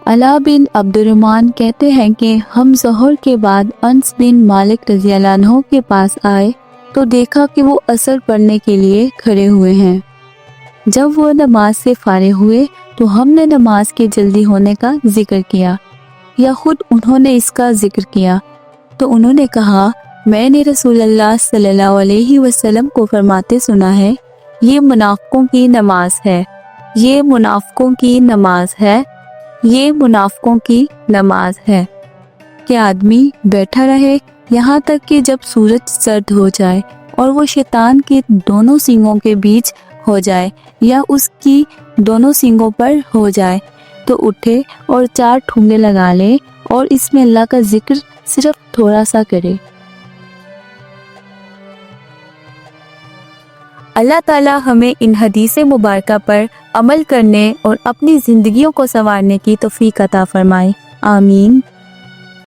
علا بن عبد الرحمن کہتے ہیں کہ ہم ظہر کے بعد انس بن مالک رضی اللہ عنہ کے پاس آئے تو دیکھا کہ وہ عصر پڑھنے کے لیے کھڑے ہوئے ہیں۔ جب وہ نماز سے فارغ ہوئے تو ہم نے نماز کے جلدی ہونے کا ذکر کیا یا خود انہوں نے اس کا ذکر کیا تو انہوں نے کہا میں نے رسول اللہ صلی اللہ علیہ وسلم کو فرماتے سنا ہے یہ منافقوں کی نماز ہے، یہ منافقوں کی نماز ہے، یہ منافقوں کی نماز ہے کہ آدمی بیٹھا رہے یہاں تک کہ جب سورج زرد ہو جائے اور وہ شیطان کے دونوں سینگوں کے بیچ ہو جائے یا اس کی دونوں سینگوں پر ہو جائے تو اٹھے اور 4 ٹھونگے لگا لے اور اس میں اللہ کا ذکر صرف تھوڑا سا کرے۔ اللہ تعالیٰ ہمیں ان حدیث مبارکہ پر عمل کرنے اور اپنی زندگیوں کو سنوارنے کی توفیق عطا فرمائے، آمین۔